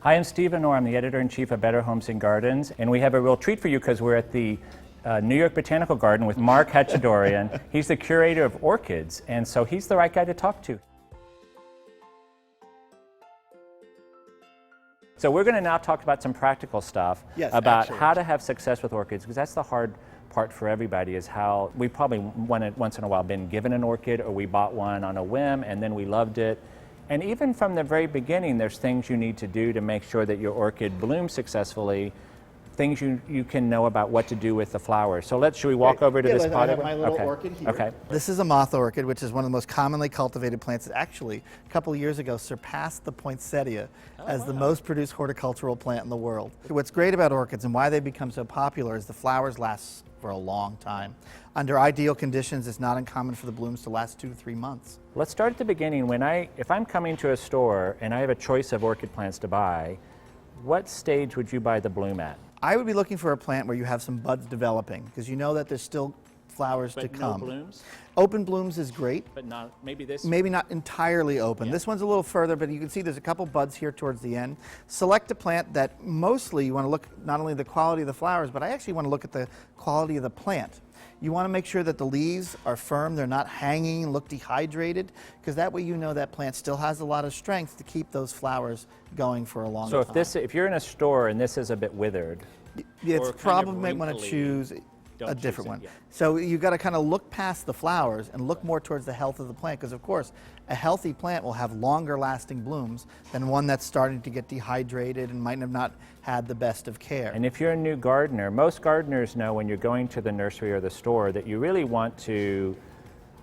Hi, I'm Stephen Orr. I'm the editor-in-chief of Better Homes and Gardens, and we have a real treat for you because we're at the New York Botanical Garden with Mark Hatchadorian. He's the curator of orchids, and so he's the right guy to talk to. So we're going to now talk about some practical stuff about how to have success with orchids, because that's the hard part for everybody, is how we probably once in a while been given an orchid, or we bought one on a whim and then we loved it. And even from the very beginning, there's things you need to do to make sure that your orchid blooms successfully, things you can know about what to do with the flowers. So should we walk over to this pot? I have my little orchid here. Okay. This is a moth orchid, which is one of the most commonly cultivated plants that actually, a couple of years ago, surpassed the poinsettia as the most produced horticultural plant in the world. What's great about orchids and why they become so popular is the flowers last for a long time. Under ideal conditions, it's not uncommon for the blooms to last 2 to 3 months. Let's start at the beginning. If I'm coming to a store and I have a choice of orchid plants to buy, what stage would you buy the bloom at? I would be looking for a plant where you have some buds developing, because you know that there's still flowers to come. No blooms? Open blooms is great. But not, maybe this? Maybe not entirely open. Yeah. This one's a little further, but you can see there's a couple buds here towards the end. Select a plant that mostly you want to look not only at the quality of the flowers, but I actually want to look at the quality of the plant. You want to make sure that the leaves are firm, they're not hanging and look dehydrated, because that way you know that plant still has a lot of strength to keep those flowers going for a long time. So if you're in a store and this is a bit withered, it's probably might want to choose a different one. So you've got to kind of look past the flowers and look more towards the health of the plant, because of course a healthy plant will have longer lasting blooms than one that's starting to get dehydrated and might have not had the best of care. And if you're a new gardener, most gardeners know when you're going to the nursery or the store that you really want to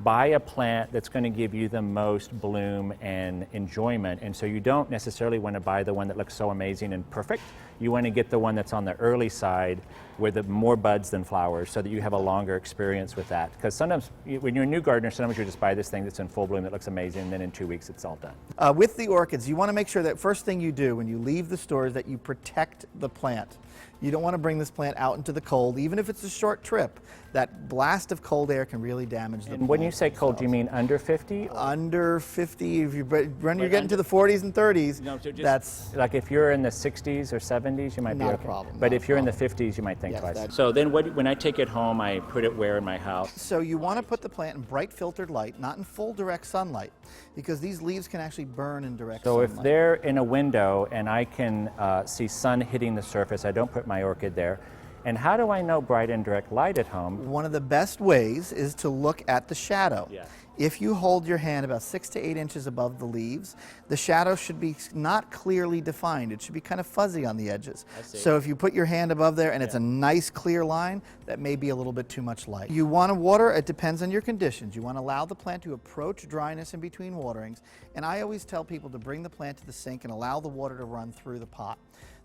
buy a plant that's going to give you the most bloom and enjoyment. And so you don't necessarily want to buy the one that looks so amazing and perfect. You want to get the one that's on the early side with the more buds than flowers, so that you have a longer experience with that. Because sometimes when you're a new gardener, sometimes you just buy this thing that's in full bloom that looks amazing, and then in 2 weeks it's all done. With the orchids, you want to make sure that first thing you do when you leave the store is that you protect the plant. You don't want to bring this plant out into the cold, even if it's a short trip. That blast of cold air can really damage the plant. And when you say cold, do you mean under 50? Under 50, if you're getting to the 40s and 30s, no, so that's... Like if you're in the 60s or 70s, you might be okay. Not a problem. But if you're in the 50s, you might think twice. So then when I take it home, I put it where in my house? So you want to put the plant in bright filtered light, not in full direct sunlight, because these leaves can actually burn in direct sunlight. So if they're in a window and I can see sun hitting the surface, I don't put my orchid there. And how do I know bright and direct light at home? One of the best ways is to look at the shadow. Yeah. If you hold your hand about 6 to 8 inches above the leaves, the shadow should be not clearly defined. It should be kind of fuzzy on the edges. So if you put your hand above there and it's a nice clear line, that may be a little bit too much light. You want to water, it depends on your conditions. You want to allow the plant to approach dryness in between waterings. And I always tell people to bring the plant to the sink and allow the water to run through the pot.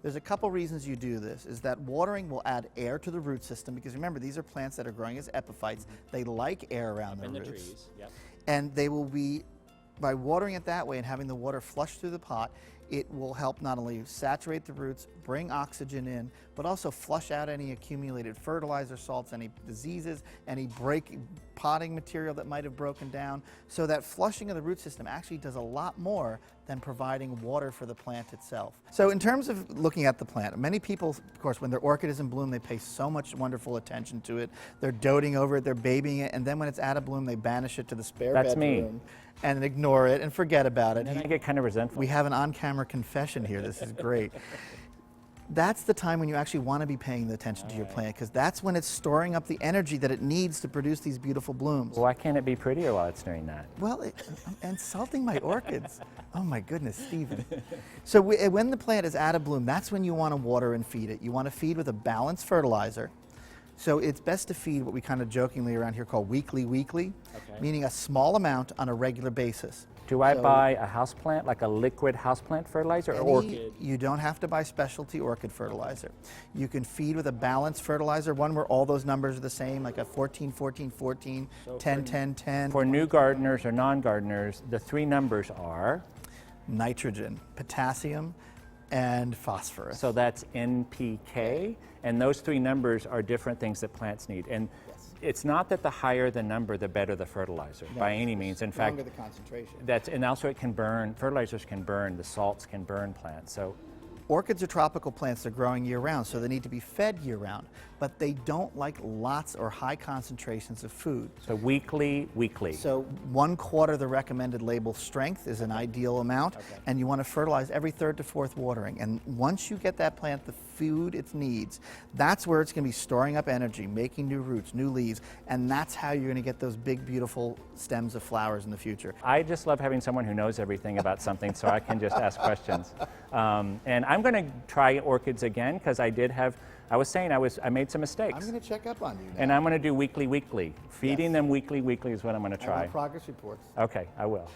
There's a couple reasons you do this, is that watering will add air to the root system, because remember, these are plants that are growing as epiphytes. They like air around their roots. Trees. Yep. And they will be, by watering it that way and having the water flush through the pot, it will help not only saturate the roots, bring oxygen in, but also flush out any accumulated fertilizer salts, any diseases, any potting material that might have broken down. So that flushing of the root system actually does a lot more than providing water for the plant itself. So in terms of looking at the plant, many people, of course, when their orchid is in bloom, they pay so much wonderful attention to it. They're doting over it, they're babying it, and then when it's out of bloom, they banish it to the spare bedroom and ignore it and forget about it. And I get kind of resentful. We have an on-camera confession here. This is great. That's the time when you actually want to be paying the attention to your plant, because that's when it's storing up the energy that it needs to produce these beautiful blooms. Why can't it be prettier while it's doing that? Well, I'm insulting my orchids. Oh my goodness, Stephen. So when the plant is out of bloom, that's when you want to water and feed it. You want to feed with a balanced fertilizer. So it's best to feed what we kind of jokingly around here call weekly, meaning a small amount on a regular basis. Do I buy a houseplant, like a liquid houseplant fertilizer, or orchid? You don't have to buy specialty orchid fertilizer. You can feed with a balanced fertilizer, one where all those numbers are the same, like a 14, 14, 14, so 10, 10, 10. For new gardeners or non-gardeners, the 3 numbers are? Nitrogen, potassium, and phosphorus. So that's NPK, and those 3 numbers are different things that plants need. And it's not that the higher the number, the better the fertilizer, by any means. In fact, the concentration. And also it can burn, fertilizers can burn, the salts can burn plants. So Orchids are tropical plants. They're growing year-round, so they need to be fed year-round. But they don't like lots or high concentrations of food. So weekly. So 1/4 the recommended label strength is an ideal amount, and you want to fertilize every 3rd to 4th watering. And once you get that plant the food it needs, that's where it's going to be storing up energy, making new roots, new leaves, and that's how you're going to get those big, beautiful stems of flowers in the future. I just love having someone who knows everything about something, so I can just ask questions. And I'm going to try orchids again because I was saying I made some mistakes. I'm going to check up on you now. And I'm going to do weekly. Feeding them weekly is what I'm going to I try. want progress reports. Okay, I will.